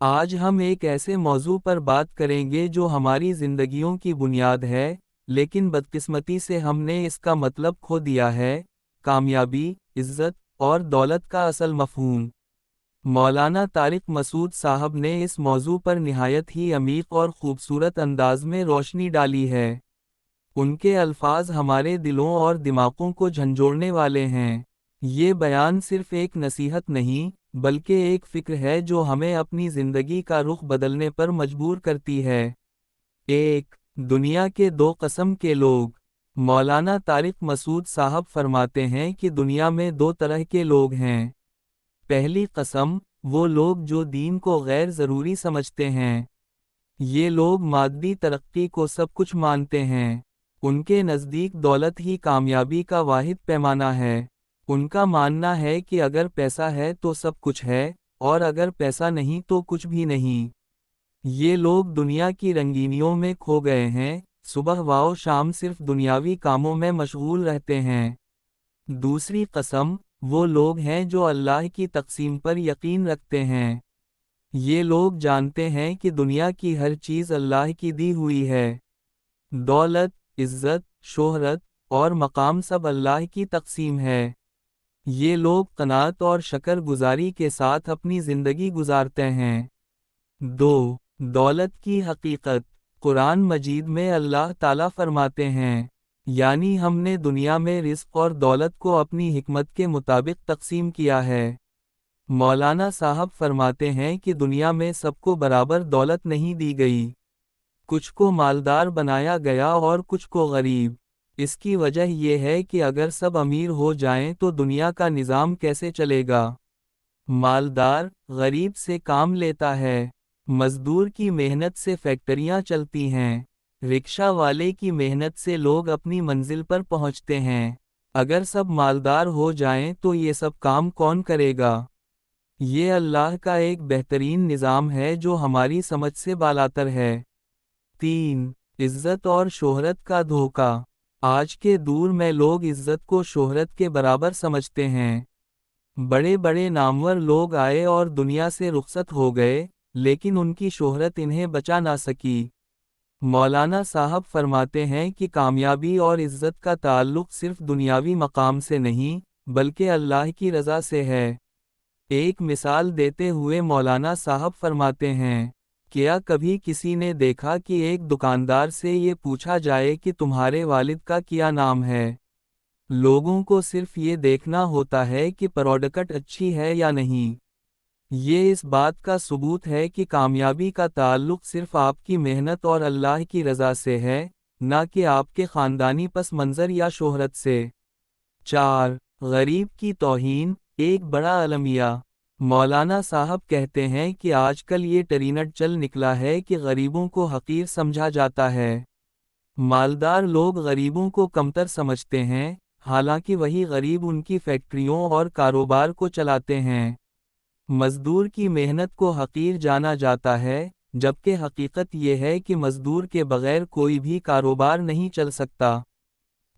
آج ہم ایک ایسے موضوع پر بات کریں گے جو ہماری زندگیوں کی بنیاد ہے، لیکن بدقسمتی سے ہم نے اس کا مطلب کھو دیا ہے: کامیابی، عزت اور دولت کا اصل مفہوم۔ مولانا طارق مسعود صاحب نے اس موضوع پر نہایت ہی عمیق اور خوبصورت انداز میں روشنی ڈالی ہے۔ ان کے الفاظ ہمارے دلوں اور دماغوں کو جھنجھوڑنے والے ہیں۔ یہ بیان صرف ایک نصیحت نہیں، بلکہ ایک فکر ہے جو ہمیں اپنی زندگی کا رخ بدلنے پر مجبور کرتی ہے۔ ایک، دنیا کے دو قسم کے لوگ۔ مولانا طارق مسعود صاحب فرماتے ہیں کہ دنیا میں دو طرح کے لوگ ہیں۔ پہلی قسم، وہ لوگ جو دین کو غیر ضروری سمجھتے ہیں۔ یہ لوگ مادی ترقی کو سب کچھ مانتے ہیں۔ ان کے نزدیک دولت ہی کامیابی کا واحد پیمانہ ہے۔ ان کا ماننا ہے کہ اگر پیسہ ہے تو سب کچھ ہے، اور اگر پیسہ نہیں تو کچھ بھی نہیں۔ یہ لوگ دنیا کی رنگینیوں میں کھو گئے ہیں، صبح و شام صرف دنیاوی کاموں میں مشغول رہتے ہیں۔ دوسری قسم، وہ لوگ ہیں جو اللہ کی تقسیم پر یقین رکھتے ہیں۔ یہ لوگ جانتے ہیں کہ دنیا کی ہر چیز اللہ کی دی ہوئی ہے۔ دولت، عزت، شہرت اور مقام سب اللہ کی تقسیم ہے۔ یہ لوگ قناعت اور شکر گزاری کے ساتھ اپنی زندگی گزارتے ہیں۔ دو، دولت کی حقیقت۔ قرآن مجید میں اللہ تعالیٰ فرماتے ہیں، یعنی ہم نے دنیا میں رزق اور دولت کو اپنی حکمت کے مطابق تقسیم کیا ہے۔ مولانا صاحب فرماتے ہیں کہ دنیا میں سب کو برابر دولت نہیں دی گئی۔ کچھ کو مالدار بنایا گیا اور کچھ کو غریب۔ اس کی وجہ یہ ہے کہ اگر سب امیر ہو جائیں تو دنیا کا نظام کیسے چلے گا؟ مالدار غریب سے کام لیتا ہے، مزدور کی محنت سے فیکٹریاں چلتی ہیں، رکشہ والے کی محنت سے لوگ اپنی منزل پر پہنچتے ہیں۔ اگر سب مالدار ہو جائیں تو یہ سب کام کون کرے گا؟ یہ اللہ کا ایک بہترین نظام ہے جو ہماری سمجھ سے بالاتر ہے۔ تین، عزت اور شہرت کا دھوکہ۔ آج کے دور میں لوگ عزت کو شہرت کے برابر سمجھتے ہیں۔ بڑے بڑے نامور لوگ آئے اور دنیا سے رخصت ہو گئے، لیکن ان کی شہرت انہیں بچا نہ سکی۔ مولانا صاحب فرماتے ہیں کہ کامیابی اور عزت کا تعلق صرف دنیاوی مقام سے نہیں، بلکہ اللہ کی رضا سے ہے۔ ایک مثال دیتے ہوئے مولانا صاحب فرماتے ہیں، کیا کبھی کسی نے دیکھا کہ ایک دکاندار سے یہ پوچھا جائے کہ تمہارے والد کا کیا نام ہے؟ لوگوں کو صرف یہ دیکھنا ہوتا ہے کہ پروڈکٹ اچھی ہے یا نہیں۔ یہ اس بات کا ثبوت ہے کہ کامیابی کا تعلق صرف آپ کی محنت اور اللہ کی رضا سے ہے، نہ کہ آپ کے خاندانی پس منظر یا شہرت سے۔ چار، غریب کی توہین، ایک بڑا المیہ۔ مولانا صاحب کہتے ہیں کہ آج کل یہ ٹرینڈ چل نکلا ہے کہ غریبوں کو حقیر سمجھا جاتا ہے۔ مالدار لوگ غریبوں کو کمتر سمجھتے ہیں، حالانکہ وہی غریب ان کی فیکٹریوں اور کاروبار کو چلاتے ہیں۔ مزدور کی محنت کو حقیر جانا جاتا ہے، جبکہ حقیقت یہ ہے کہ مزدور کے بغیر کوئی بھی کاروبار نہیں چل سکتا۔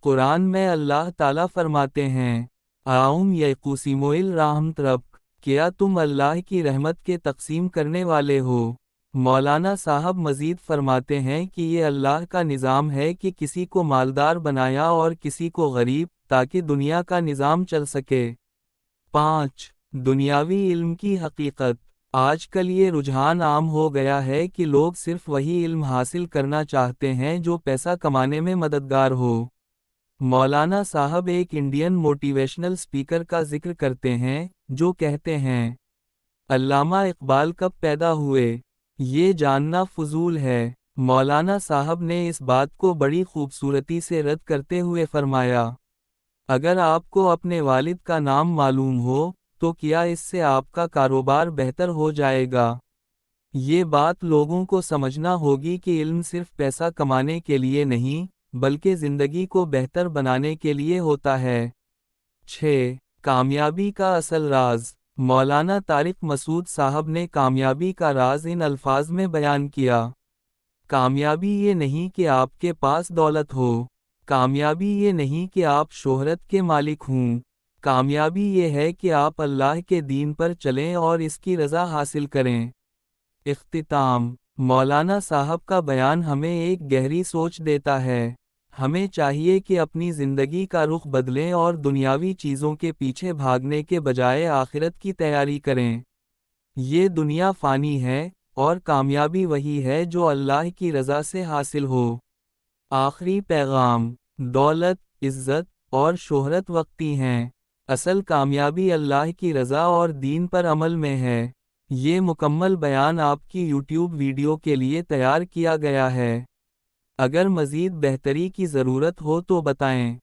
قرآن میں اللہ تعالیٰ فرماتے ہیں، آؤم یقسمو الرحمت رب، کیا تم اللہ کی رحمت کے تقسیم کرنے والے ہو؟ مولانا صاحب مزید فرماتے ہیں کہ یہ اللہ کا نظام ہے کہ کسی کو مالدار بنایا اور کسی کو غریب، تاکہ دنیا کا نظام چل سکے۔ پانچ، دنیاوی علم کی حقیقت۔ آج کل یہ رجحان عام ہو گیا ہے کہ لوگ صرف وہی علم حاصل کرنا چاہتے ہیں جو پیسہ کمانے میں مددگار ہو۔ مولانا صاحب ایک انڈین موٹیویشنل اسپیکر کا ذکر کرتے ہیں، جو کہتے ہیں، علامہ اقبال کب پیدا ہوئے، یہ جاننا فضول ہے۔ مولانا صاحب نے اس بات کو بڑی خوبصورتی سے رد کرتے ہوئے فرمایا، اگر آپ کو اپنے والد کا نام معلوم ہو، تو کیا اس سے آپ کا کاروبار بہتر ہو جائے گا؟ یہ بات لوگوں کو سمجھنا ہوگی کہ علم صرف پیسہ کمانے کے لیے نہیں، بلکہ زندگی کو بہتر بنانے کے لیے ہوتا ہے۔ 6، کامیابی کا اصل راز۔ مولانا طارق مسعود صاحب نے کامیابی کا راز ان الفاظ میں بیان کیا، کامیابی یہ نہیں کہ آپ کے پاس دولت ہو، کامیابی یہ نہیں کہ آپ شہرت کے مالک ہوں، کامیابی یہ ہے کہ آپ اللہ کے دین پر چلیں اور اس کی رضا حاصل کریں۔ اختتام۔ مولانا صاحب کا بیان ہمیں ایک گہری سوچ دیتا ہے۔ ہمیں چاہیے کہ اپنی زندگی کا رخ بدلیں اور دنیاوی چیزوں کے پیچھے بھاگنے کے بجائے آخرت کی تیاری کریں۔ یہ دنیا فانی ہے، اور کامیابی وہی ہے جو اللہ کی رضا سے حاصل ہو۔ آخری پیغام۔ دولت، عزت، اور شہرت وقتی ہیں۔ اصل کامیابی اللہ کی رضا اور دین پر عمل میں ہے۔ یہ مکمل بیان آپ کی یوٹیوب ویڈیو کے لیے تیار کیا گیا ہے۔ اگر مزید بہتری کی ضرورت ہو تو بتائیں۔